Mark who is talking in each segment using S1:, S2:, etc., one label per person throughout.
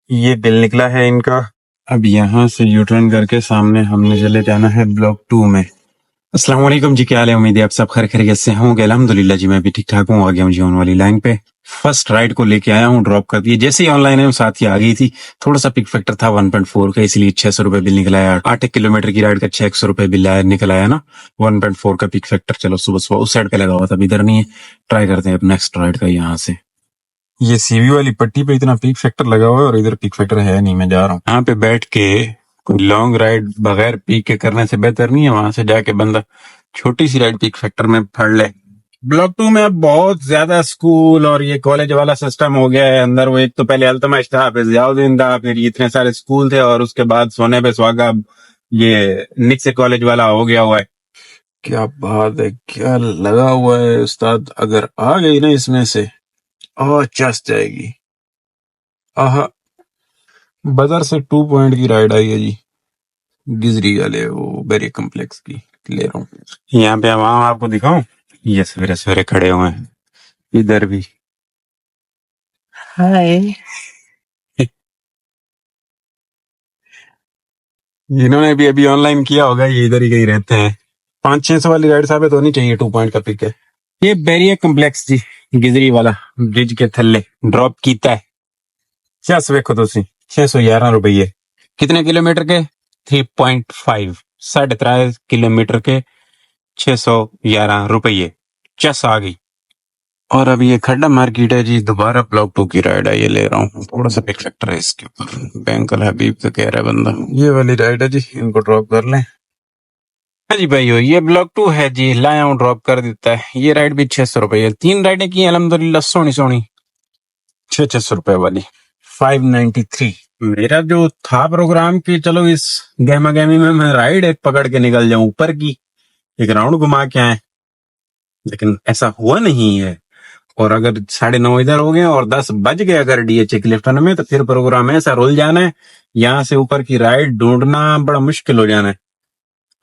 S1: ये बिल निकला है इनका। अब यहाँ से यू टर्न करके सामने हमने चले जाना है ब्लॉक 2 में। अस्सलाम वालेकुम जी, क्या हाल है? उम्मीद है आप सब खैर खैरियत से होंगे। अल्हम्दुलिल्लाह जी, मैं भी ठीक ठाक हूँ। आ गया हूँ जीवन वाली लाइन पे। फर्स्ट राइड को लेके आया हूँ, ड्रॉप कर दिए। जैसे ही ऑनलाइन है साथ ही आ गई थी। थोड़ा सा पिक फैक्टर था 1.4 का, इसलिए 600 रुपए बिल निकला है। 8 किलोमीटर की राइड का 600 रुपए बिल निकल आया ना। 1.4 का पिक फैक्टर। चलो सुबह सुबह उस साइड पे लगा हुआ था, इधर नहीं है। ट्राई करते हैं अब नेक्स्ट राइड का यहाँ से। ये सीवी वाली पट्टी पे इतना पीक फैक्टर लगा हुआ है और इधर पीक फैक्टर है नहीं। मैं जा रहा हूँ यहाँ पे बैठ के। कोई लॉन्ग राइड बगैर पीक के करने से बेहतर नहीं है वहां से जाके बंदा छोटी सी राइड पीक फैक्टर में फड़ ले। ब्लॉक 2 में अब बहुत ज्यादा स्कूल और ये कॉलेज वाला सिस्टम हो गया है अंदर। वो एक तो पहले अल्तमश था, फिर जियाउद्दीन था, फिर इतने सारे स्कूल थे और उसके बाद सोने पे सुहागा अब ये निक्स कॉलेज वाला हो गया हुआ है। क्या बात है, क्या लगा हुआ है उस्ताद। अगर आ गई ना इसमें से चस जाएगी। आहा, बदर से 2 पॉइंट की राइड आई है जी। गिजरी वाले वो बेरी कम्प्लेक्स की ले रहा हूँ। यहाँ पे वहां आपको दिखाऊं, ये सवेरे सवेरे खड़े हुए हैं इधर भी। हाय। इन्होंने भी अभी ऑनलाइन किया होगा, ये इधर ही कहीं रहते हैं। 500-600 वाली राइड साबित होनी चाहिए। 2 पॉइंट का पिक है ये। बैरियर कम्प्लेक्स जी, गिजरी वाला ब्रिज के थल्ले ड्रॉप कीता है। चस वेखो तुसी, 611 रुपये। कितने किलोमीटर के? 3.5, 3.5 किलोमीटर के 611 रुपये। चस आ गई। और अब ये खड्डा मार्केट है जी, दोबारा ब्लॉक 2 की राइड है, ये ले रहा हूँ। थोड़ा सा पिक फैक्टर है इसके ऊपर। बैंकल हबीब तो कह रहा है बंदा, ये वाली राइड है जी, इनको ड्रॉप कर लें। हाँ जी भाइयों, ये ब्लॉक 2 है जी, लाया हूँ, ड्रॉप कर देता है। ये राइड भी 600 रुपये। 3 राइडें की अल्हम्दुलिल्लाह, सोनी सोनी 600 रुपए वाली 593। मेरा जो था प्रोग्राम कि चलो इस गहमा गहमी में मैं राइड एक पकड़ के निकल जाऊं ऊपर की, एक राउंड घुमा के आए, लेकिन ऐसा हुआ नहीं है। और अगर 9:30 इधर हो गए और 10 बज गए अगर डीएचए क्लिफ्टन में, तो फिर प्रोग्राम ऐसा रुल जाना है, यहाँ से ऊपर की राइड ढूंढना बड़ा मुश्किल हो जाना है।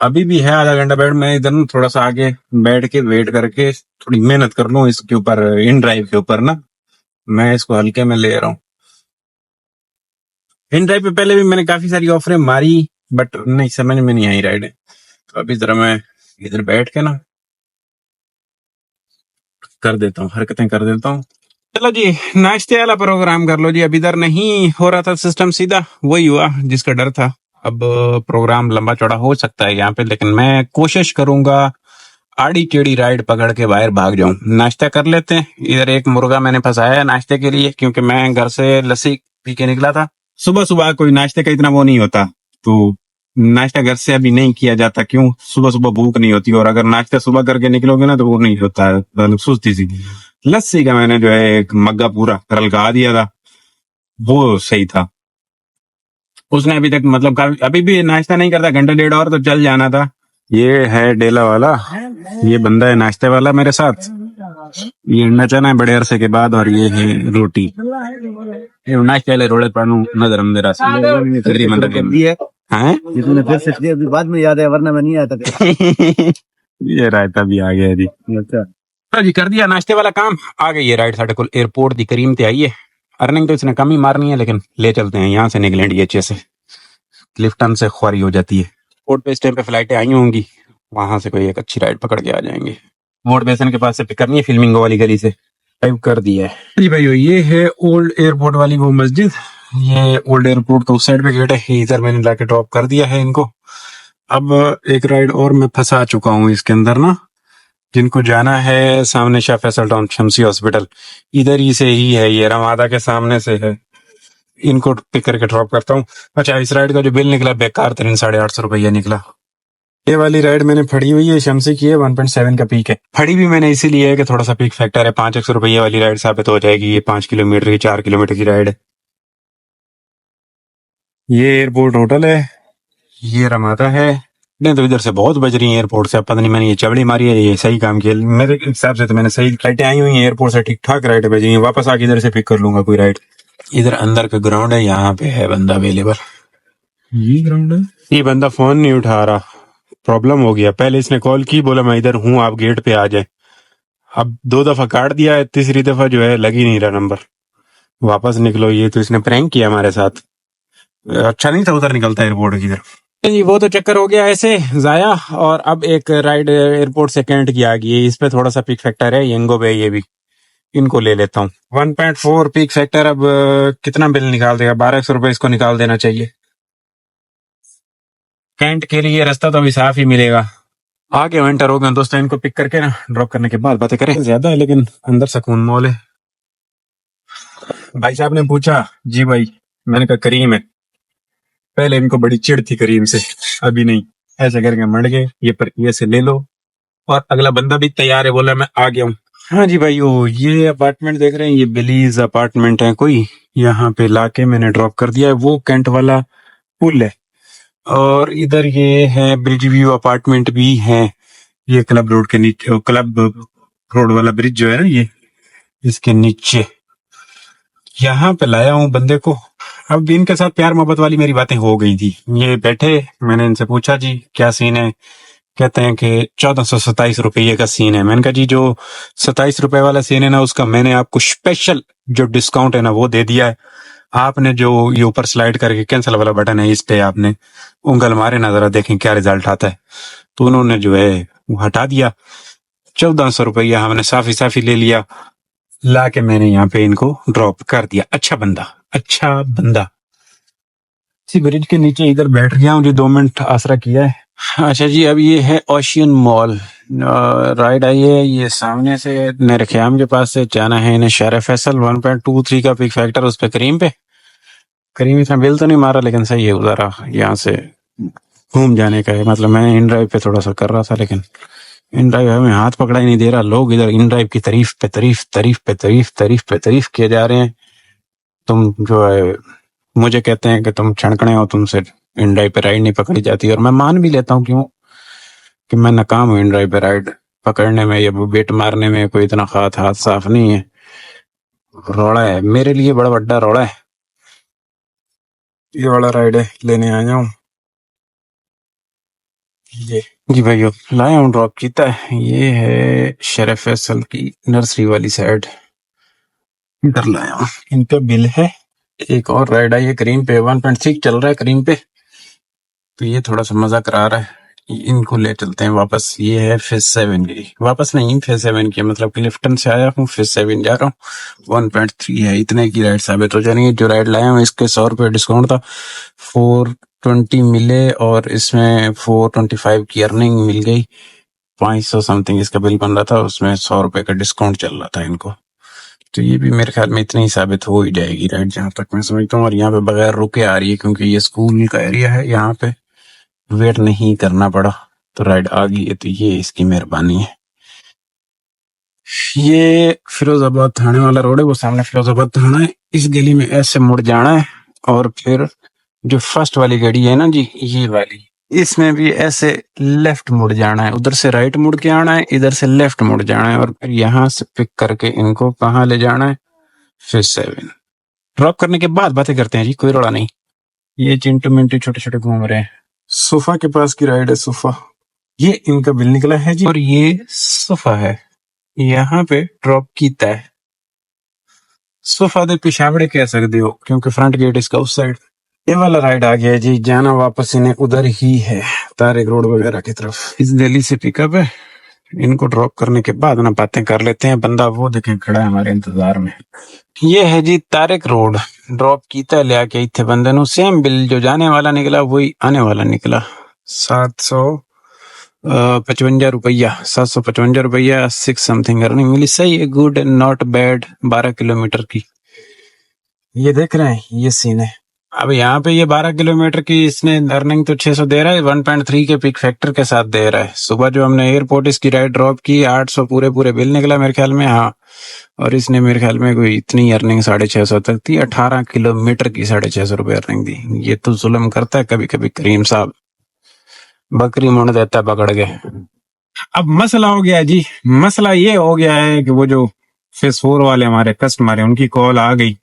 S1: अभी भी है आधा घंटा बैठ, मैं इधर थोड़ा सा आगे बैठ के वेट करके थोड़ी मेहनत कर लूं इसके ऊपर, इन ड्राइव के ऊपर ना। मैं इसको हल्के में ले रहा हूँ। इन ड्राइव पे पहले भी मैंने काफी सारी ऑफरें मारी, बट नहीं समझ में नहीं आई राइड। तो अभी जरा मैं इधर बैठ के ना कर देता हूँ, हरकतें कर देता हूँ। चलो जी, नाश्ते वाला प्रोग्राम कर लो जी। अब इधर नहीं हो रहा था सिस्टम, सीधा वही हुआ जिसका डर था। अब प्रोग्राम लंबा चौड़ा हो सकता है यहाँ पे, लेकिन मैं कोशिश करूंगा आड़ी टेढ़ी राइड पकड़ के बाहर भाग जाऊं। नाश्ता कर लेते हैं। इधर एक मुर्गा मैंने फंसाया है नाश्ते के लिए, क्योंकि मैं घर से लस्सी पी के निकला था। सुबह सुबह कोई नाश्ते का इतना वो नहीं होता, तो नाश्ता घर से अभी नहीं किया जाता। क्यों? सुबह सुबह भूख नहीं होती, और अगर नाश्ता सुबह करके निकलोगे ना तो वो नहीं होता है, मतलब सुस्ती सी। लस्सी का मैंने जो है एक मग्गा पूरा रलगा दिया था, वो सही था। उसने अभी तक मतलब अभी भी नाश्ता नहीं करता, घंटा डेढ़ और तो चल जाना था। ये है डेला वाला, ये बंदा है नाश्ते वाला मेरे साथ। ये नचना है बड़े अरसे के बाद, और ये है रोटी। ये नाश्ते वाले रोड़े पड़ू नजर मेरा है। जिसने फिर से अभी बाद में याद है, वरना मैं नहीं आता था। ये रायता भी आ गया जी। अच्छा जी, कर दिया नाश्ते वाला काम। आ गई ये राइड साढ़े को एयरपोर्ट दी करीम ते आई है। अर्निंग तो इसने कम ही मारनी है, लेकिन ले चलते हैं। यहाँ से निकलें डीएचए से, क्लिफ्टन से ख्वारी हो जाती है। पोर्ट पे इस टाइम पे फ्लाइटें आई होंगी, वहां से कोई एक अच्छी राइड पकड़ के आ जाएंगे। मोड बेसन के पास से पिक करनी है, फिल्मिंगो वाली गली से। टाइप कर दिया है जी भाई। ये है ओल्ड एयरपोर्ट वाली वो मस्जिद। ये ओल्ड एयरपोर्ट का उस साइड पे गेट है, इधर मैंने लाके ड्रॉप कर दिया है इनको। अब एक राइड और मैं फंसा चुका हूँ इसके अंदर ना, जिनको जाना है सामने शाह फैसल टाउन शमसी हॉस्पिटल, इधर ही से ही है, ये रमादा के सामने से है। इनको पिक करके ड्रॉप करता हूँ। अच्छा, इस राइड का जो बिल निकला बेकार तरीन 850 रुपया निकला। ये वाली राइड मैंने फड़ी हुई है, शमसी की है, 1.7 का पीक है। फड़ी भी मैंने इसीलिए है कि थोड़ा सा पीक फैक्टर है। 500 रुपये वाली राइड साबित हो जाएगी। ये 5 किलोमीटर की 4 किलोमीटर की राइड है। ये एयरपोर्ट होटल है, ये रमादा है। नहीं तो इधर से बहुत बज रही है एयरपोर्ट से, अब पता नहीं मैंने ये चबड़ी मारी है, ये सही काम किया मेरे हिसाब से। तो मैंने सही फ्लाइटें आई हुई हैं एयरपोर्ट से, ठीक ठाक राइड भेजी हैं। वापस आके इधर से पिक कर लूंगा कोई राइड। इधर अंदर का ग्राउंड है, यहाँ पे है बंदा अवेलेबल। ये ग्राउंड है। ये बंदा फोन नहीं उठा रहा, प्रॉब्लम हो गया। पहले इसने कॉल की, बोला मैं इधर हूँ, आप गेट पे आ जाए। अब 2 दफा काट दिया है, तीसरी दफा जो है लग ही नहीं रहा नंबर। वापस निकलो, ये तो इसने प्रैंक किया हमारे साथ। अच्छा नहीं था उधर निकलता एयरपोर्ट की तरफ। जी वो तो चक्कर हो गया ऐसे जाया। और अब एक राइड एयरपोर्ट से कैंट की आ गई है, इस पे थोड़ा सा पिक फैक्टर है, यंगो पे ये भी, इनको ले लेता हूँ। 1.4 पिक फैक्टर। अब कितना बिल निकाल देगा? 1200 रुपये इसको निकाल देना चाहिए। कैंट के लिए रास्ता तो अभी साफ ही मिलेगा। आगे वेंटर हो गए दोस्तों, इनको पिक करके ना ड्रॉप करने के बाद बातें करें। ज्यादा है लेकिन अंदर सुकून मॉल है। भाई साहब ने पूछा, जी भाई, मैंने कहा करीम है। पहले इनको बड़ी चिढ़ थी करीम से, अभी नहीं। ऐसे करके मर गए, ये पर ये से ले लो। और अगला बंदा भी तैयार है, बोला मैं आ गया हूँ। हाँ जी भाई, ओ ये अपार्टमेंट देख रहे हैं, ये बिलीज अपार्टमेंट है कोई। यहाँ पे लाके मैंने ड्रॉप कर दिया है, वो कैंट वाला पुल है। और इधर ये है ब्रिज व्यू अपार्टमेंट भी है। ये क्लब रोड के नीचे, क्लब रोड वाला ब्रिज जो है ना, ये इसके नीचे यहाँ पे लाया हूँ बंदे को। अब इनके साथ प्यार मोहब्बत वाली मेरी बातें हो गई थी। ये बैठे, मैंने इनसे पूछा जी क्या सीन है। कहते हैं कि 1427 रुपये का सीन है। मैंने कहा जी जो 27 रुपए वाला सीन है ना, उसका मैंने आपको स्पेशल जो डिस्काउंट है ना वो दे दिया है। आपने जो ये ऊपर स्लाइड करके कैंसिल वाला बटन है, इस पे आपने उंगल मारे ना, जरा देखें क्या रिजल्ट आता है। तो उन्होंने जो है वो हटा दिया। 1400 रुपया हमने साफी साफी ले लिया, ला के मैंने यहाँ पे इनको ड्रॉप कर दिया। अच्छा बंदा, अच्छा बंदा। इसी ब्रिज के नीचे इधर बैठ गया हूँ जी, 2 मिनट आसरा किया है। अच्छा जी, अब ये है ओशियन मॉल। राइड आई है, ये सामने से मेरे ख्याम के पास से जाना है इन्हें शहर फैसल। 1.23 का पिक फैक्टर उस पे। करीम पे, करीम इतना बिल तो नहीं मारा लेकिन सही है। उधर यहाँ से घूम जाने का है, मतलब मैं इन ड्राइव पे थोड़ा सा कर रहा था लेकिन इन ड्राइव हमें हाथ पकड़ा ही नहीं दे रहा। लोग इधर इन ड्राइव की तारीफ पे तारीफ, तारीफ पे तारीफ, तारीफ पे तारीफ किए जा रहे हैं। तुम जो है मुझे कहते हैं कि तुम छणकने हो, तुमसे इन ड्राइव पे राइड नहीं पकड़ी जाती। और मैं मान भी लेता हूँ क्यों कि मैं नाकाम हूँ इन ड्राइव पे राइड पकड़ने में, या बेट मारने में कोई इतना हाथ हाथ साफ नहीं है। रोड़ा है मेरे लिए, बड़ा बड़ा रोड़ा है। ये वाला राइड है, लेने आया हूँ ये। जी भाइयों, लाया हूँ, ड्रॉप किया है। ये है शरीफ फैसल की नर्सरी वाली साइड, इधर लाया हूँ। इनका बिल है। एक और राइड आई है करीम पे, 1.6 चल रहा है करीम पे, तो ये थोड़ा सा मजा करा रहा है। इनको ले चलते हैं वापस। ये है फेज 7 की, वापस नहीं फेज 7 की, मतलब क्लिफ्टन से आया हूँ, फेज 7 जा रहा हूँ। 1.3 है, इतने की राइड साबित हो जानी है। जो राइड लाया हूँ इसके 100 रुपये डिस्काउंट था, 420 मिले, और इसमें 425 की अर्निंग मिल गई। 500 समथिंग इसका बिल बन रहा था, उसमें 100 रुपये का डिस्काउंट चल रहा था इनको। तो ये भी मेरे ख्याल में इतनी ही साबित हो ही जाएगी राइड, जहां तक मैं समझता हूँ। और यहाँ पे बगैर रुके आ रही है, क्योंकि ये स्कूल का एरिया है, यहाँ पे वेट नहीं करना पड़ा, तो राइड आ गई है। तो ये इसकी मेहरबानी है। ये फिरोजाबाद थाने वाला रोड है, वो सामने फिरोजाबाद थाना है। इस गली में ऐसे मुड़ जाना है, और फिर जो फर्स्ट वाली गाड़ी है ना जी, ये वाली, इसमें भी ऐसे लेफ्ट मुड़ जाना है। उधर से राइट मुड़ के आना है, इधर से लेफ्ट मुड़ जाना है, और फिर यहाँ से पिक करके इनको कहाँ ले जाना है, फिर 7 ड्रॉप करने के बाद बातें करते हैं जी, कोई रोड़ा नहीं। ये चिंटू मिंटू छोटे छोटे घूम रहे हैं। सोफा के पास की राइड है, सोफा। ये इनका बिल निकला है जी, और ये सोफा है, यहाँ पे ड्रॉप कीता है। सोफा दे पिछावड़े कह सकते हो, क्योंकि फ्रंट गेट इसका उस साइड। ये वाला राइड आ गया है जी, जाना वापस इन्हें उधर ही है, तारिक रोड वगैरह की तरफ। इस दिल्ली से पिकअप है, इनको ड्रॉप करने के बाद ना बातें कर लेते हैं। बंदा वो देखें खड़ा है हमारे इंतजार में। ये है जी तारिक रोड, ड्रॉप कीता ले आके इतने बंदे नु। सेम बिल जो जाने वाला निकला वही आने वाला निकला। 755 रुपया, 755 रुपया 6 समथिंग अर्निंग मिली। सही है, good and not bad. 12 kilometre की, ये देख रहे हैं, ये सीन है। अब यहाँ पे ये 12 किलोमीटर की इसने अर्निंग तो 600 दे रहा है, 1.3 के पिक फैक्टर के साथ दे रहा है। सुबह जो हमने एयरपोर्ट इसकी राइड ड्रॉप की, 800 पूरे पूरे बिल निकला मेरे ख्याल में। हाँ, और इसने मेरे ख्याल में कोई इतनी अर्निंग 650 तक थी। 18 किलोमीटर की 650 रुपये अर्निंग दी। ये तो जुल्म करता है कभी कभी करीम साहब, बकरी मुड़ देता है पकड़ के। अब मसला हो गया है जी, मसला ये हो गया है कि वो जो फेस 4 वाले हमारे कस्टमर है, उनकी कॉल आ गई।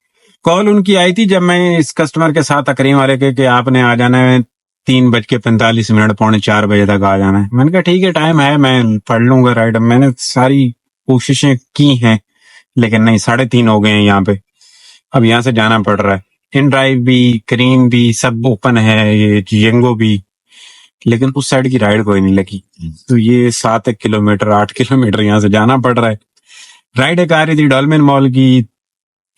S1: कॉल उनकी आई थी जब मैं इस कस्टमर के साथ करीम वाले के कि आपने आ जाना है 3:45, 4:45 तक आ जाना है। मैंने कहा ठीक है, टाइम है, मैं पढ़ लूंगा राइड। मैंने सारी कोशिशें की हैं, लेकिन नहीं, 3:30 हो गए हैं यहाँ पे। अब यहाँ से जाना पड़ रहा है। इन ड्राइव भी, करीम भी, सब ओपन है, ये यंगो भी, लेकिन उस साइड की राइड कोई नहीं लगी। तो ये 7 किलोमीटर 8 किलोमीटर यहाँ से जाना पड़ रहा है। राइड एक आ रही थी डॉल्मेन मॉल की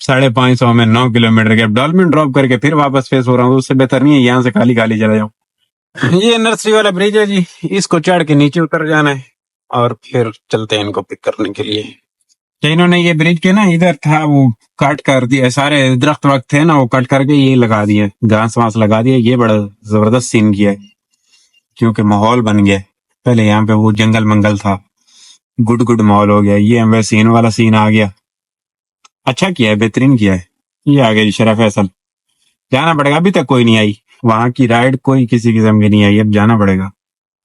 S1: 550 में 9 किलोमीटर के। अब डॉल्मेन ड्रॉप करके फिर वापस फेस हो रहा हूँ, उससे बेहतर नहीं है यहाँ से खाली खाली चला जाऊँ। ये नर्सरी वाला ब्रिज है जी, इसको चढ़ के नीचे उतर जाना है और फिर चलते हैं इनको पिक करने के लिए। तो इन्होंने ये ब्रिज के ना, इधर था वो काट कर दिया, सारे दरख्त वक्त थे ना वो काट करके ये लगा दिए, घास वास लगा दिया। ये बड़ा जबरदस्त सीन किया है क्योंकि माहौल बन गया है। पहले यहाँ पे वो जंगल मंगल था, गुड गुड माहौल हो गया। ये हमें सीन वाला सीन आ गया, अच्छा किया है, बेहतरीन किया है। ये आ गया जी शरा फैसल, जाना पड़ेगा। अभी तक कोई नहीं आई वहां की राइड, कोई किसी किस्म की नहीं आई, अब जाना पड़ेगा।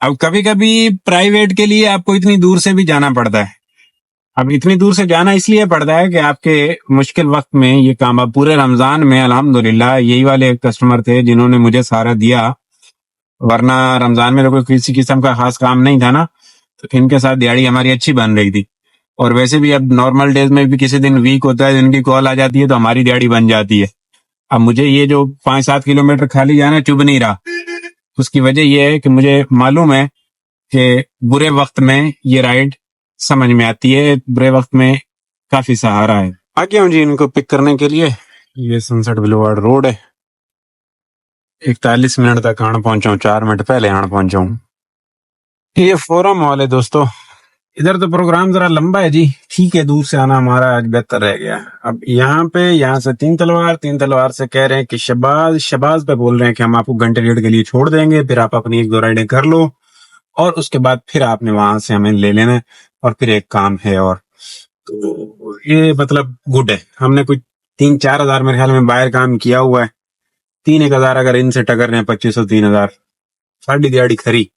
S1: अब कभी कभी प्राइवेट के लिए आपको इतनी दूर से भी जाना पड़ता है। अब इतनी दूर से जाना इसलिए पड़ता है कि आपके मुश्किल वक्त में ये काम, अब पूरे रमजान में अल्हम्दुलिल्लाह यही वाले कस्टमर थे जिन्होंने मुझे सहारा दिया, वरना रमजान में तो कोई किसी किस्म का खास काम नहीं था ना, तो इनके साथ दिहाड़ी हमारी अच्छी बन रही थी। और वैसे भी अब नॉर्मल डेज में भी किसी दिन वीक होता है, इनकी कॉल आ जाती है तो हमारी दिहाड़ी बन जाती है। अब मुझे ये जो 5-7 किलोमीटर खाली जाना चुभ नहीं रहा। उसकी वजह यह है कि मुझे मालूम है कि बुरे वक्त में ये राइड समझ में आती है, बुरे वक्त में काफी सहारा है। आ गया हूँ जी इनको पिक करने के लिए। ये सनसेट बुलेवार्ड रोड है। 41 मिनट तक आना पहुंचा हूँ, 4 मिनट पहले आना पहुंचा हूँ। ये फोरम मॉल है दोस्तों। इधर तो प्रोग्राम जरा लंबा है जी, ठीक है, दूर से आना हमारा आज बेहतर रह गया। अब यहाँ से तीन तलवार से कह रहे हैं कि शबाज पे बोल रहे हैं कि हम आपको घंटे डेढ़ के लिए छोड़ देंगे, फिर आप अपनी 1-2 राइडें कर लो और उसके बाद फिर आपने वहां से हमें ले लेना है और फिर एक काम है। और तो ये मतलब गुड है। हमने कुछ 3-4 हजार मेरे ख्याल में बाहर काम किया हुआ है। 3-1 हजार अगर इनसे टकर रहे हैं, 2500-3000 साड़ी दिहाड़ी खरी।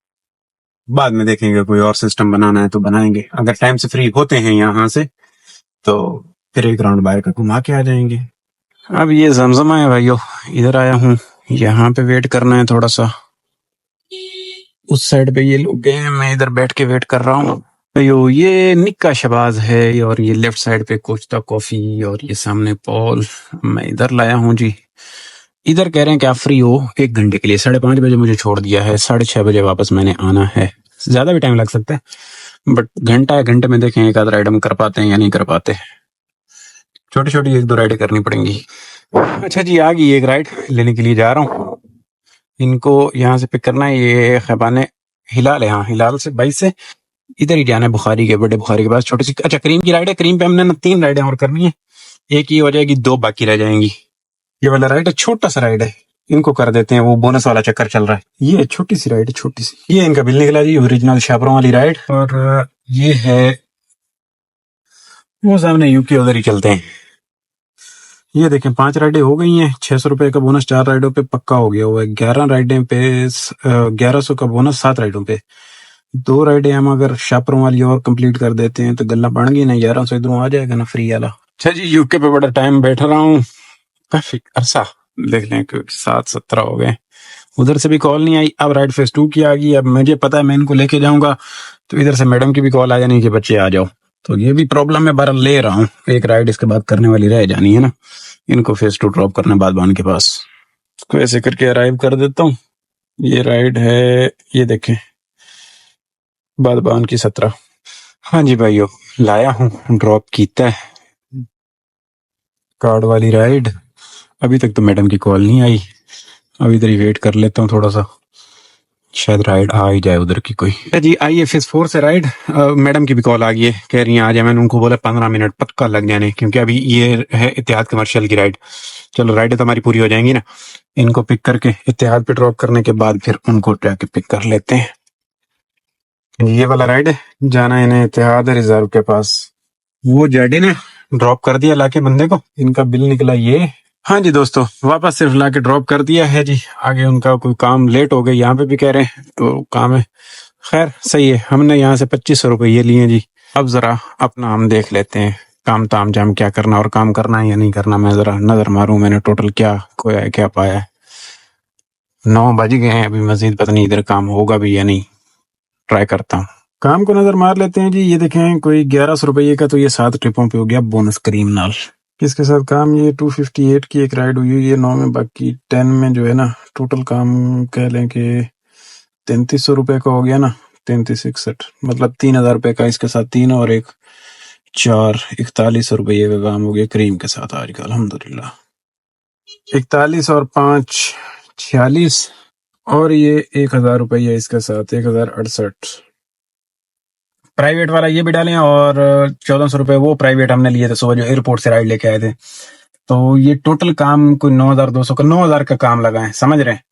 S1: बाद में देखेंगे कोई और सिस्टम बनाना है तो बनाएंगे। अगर टाइम से फ्री होते हैं यहाँ से तो फिर एक राउंड बाहर का घुमा के आ जाएंगे। अब ये जमजमा है भाइयों, इधर आया हूँ, यहाँ पे वेट करना है थोड़ा सा। उस साइड पे ये लोग गए हैं, मैं इधर बैठ के वेट कर रहा हूँ। भाइयों ये निक्का शबाज है और ये लेफ्ट साइड पे कोस्टा कॉफी और ये सामने पॉल। मैं इधर लाया हूँ जी। इधर कह रहे हैं कि आप फ्री हो 1 घंटे के लिए। 5:30 बजे मुझे छोड़ दिया है, 6:30 बजे वापस मैंने आना है। ज्यादा भी टाइम लग सकता है बट घंटे में देखें एक आध राइड हम कर पाते हैं या नहीं कर पाते। छोटी छोटी 1-2 राइडें करनी पड़ेंगी। अच्छा जी, आ गई एक राइड, लेने के लिए जा रहा हूँ। इनको यहाँ से पिक करना है। ये खैबाने हिलाल है, हाँ हिलाल से 22 से इधर ही जाना है, बुखारी के बड़े बुखारी के पास छोटी सी। अच्छा करीम की राइड है, करीम पे हमने ना 3 राइडें और करनी है, एक ये हो जाएगी, 2 बाकी रह जाएंगी। ये वाला राइड है, छोटा सा राइड है, इनको कर देते हैं, वो बोनस वाला चक्कर चल रहा है। ये छोटी सी राइड है, छोटी सी। ये इनका बिल निकला जी, ओरिजिनल शाबरों वाली राइड। और ये है वो सामने यूके, उधर ही चलते हैं। ये देखें 5 राइडें हो गई हैं, 600 रुपए का बोनस 4 राइडों पे पक्का हो गया हुआ है। 11 राइडें पे 1100 का बोनस 7 राइडों पे। 2 राइडें हम अगर शापरों वाली और कंप्लीट कर देते हैं तो गल्ला बढ़ गई ना, 1100 इधरों आ जाएगा ना फ्री वाला। अच्छा जी, यूके पे बड़ा टाइम बैठ रहा हूँ, काफी अरसा, देख लें कि 7-17 हो गए। उधर से भी कॉल नहीं आई। अब राइड फेज 2 की आ गई। अब मुझे पता है मैं इनको लेके जाऊंगा तो इधर से मैडम की भी कॉल आ जानी कि बच्चे आ जाओ, तो ये भी प्रॉब्लम है। बहरहाल ले रहा हूँ, एक राइड इसके बाद करने वाली रह जानी है ना, इनको फेज 2 ड्रॉप करने बादबान के पास। इसको ऐसे करके अराइव कर देता हूँ। ये राइड है, ये देखें बादबान की 17। हाँ जी भाइयों, लाया हूँ, ड्रॉप कीता है कार्ड वाली राइड। अभी तक तो मैडम की कॉल नहीं आई, अभी इधर ही वेट कर लेता हूँ थोड़ा सा, शायद राइड आ ही जाए उधर की कोई। जी आई फेज 4 से राइड। मैडम की भी कॉल आ गई है, कह रही है आ जाए। मैंने उनको बोला 15 मिनट पक्का लग जाने, क्योंकि अभी ये है इत्तेहाद कमर्शियल की राइड। चलो राइडें तो हमारी पूरी हो जाएंगी ना, इनको पिक करके इत्तेहाद पे ड्रॉप करने के बाद फिर उनको जाके पिक कर लेते हैं। ये वाला राइड है, जाना है इन्हें इत्तेहाद रिजर्व के पास। वो जेडी ने ड्रॉप कर दिया लाके बंदे को, इनका बिल निकला ये। हाँ जी दोस्तों, वापस सिर्फ लाके ड्रॉप कर दिया है जी। आगे उनका कोई काम लेट हो गई, यहाँ पे भी कह रहे हैं तो काम है। खैर सही है, हमने यहाँ से 2500 रुपये लिए जी। अब जरा अपना हम देख लेते हैं काम ताम जाम क्या करना, और काम करना है या नहीं करना। मैं जरा नजर मारूं मैंने टोटल क्या खोया है क्या पाया है। 9 बज गए हैं, अभी मजीद पता नहीं इधर काम होगा भी या नहीं, ट्राई करता हूँ। काम को नजर मार लेते हैं जी। ये देखें कोई 1100 रुपये का, तो ये 7 ट्रिपों पे हो गया बोनस करीम नाल। इसके साथ काम ये 258 की एक राइड हुई है, ये 9 में, बाकी 10 में जो है ना टोटल काम कह लें कि 3300 रुपये का हो गया ना, 3361, मतलब 3000 रुपये का इसके साथ 3 और एक 4, 41 रुपये का काम हो गया क्रीम के साथ आज का, अल्हम्दुलिल्लाह। 41 और 5 46, और ये 1000 रुपये इसके साथ 1068। प्राइवेट वाला ये भी डालें, और 1400 रुपये वो प्राइवेट हमने लिए थे सुबह जो एयरपोर्ट से राइड लेके आए थे, तो ये टोटल काम कोई 9200 का, 9000 का काम लगा है, समझ रहे हैं।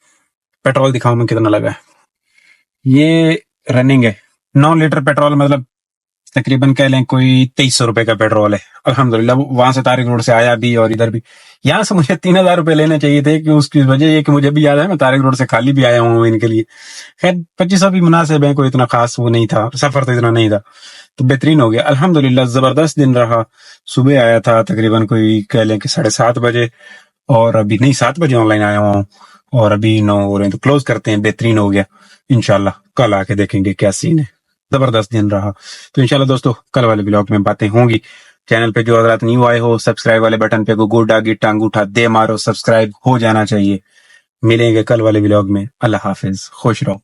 S1: पेट्रोल दिखाऊं मैं कितना लगा है। ये रनिंग है 9 लीटर पेट्रोल, मतलब तकरीबन कह लें कोई 2300 रुपए का पेट्रोल है, अल्हम्दुलिल्लाह। वहां से तारिक रोड से आया भी और इधर भी। यहाँ से मुझे 3000 रुपए लेने चाहिए थे, कि उसकी वजह ये कि मुझे भी याद है मैं तारिक रोड से खाली भी आया हूँ इनके लिए। खैर 2500 भी मुनासिब है, कोई इतना खास वो नहीं था, सफर तो इतना नहीं था, तो बेहतरीन हो गया अल्हम्दुलिल्लाह। जबरदस्त दिन रहा। सुबह आया था तकरीबन कोई कह लें कि 7:30 बजे, और अभी नहीं 7 बजे ऑनलाइन आया हूँ, और अभी 9 हो रहे हैं, तो क्लोज करते हैं। बेहतरीन हो गया। इंशाल्लाह कल आके देखेंगे क्या सीन है। जबरदस्त दिन रहा। तो इंशाल्लाह दोस्तों कल वाले ब्लॉग में बातें होंगी। चैनल पे जो हजरात न्यू आए हो, सब्सक्राइब वाले बटन पे को गोडा की टांग उठा दे मारो, सब्सक्राइब हो जाना चाहिए। मिलेंगे कल वाले ब्लॉग में। अल्लाह हाफिज, खुश रहो।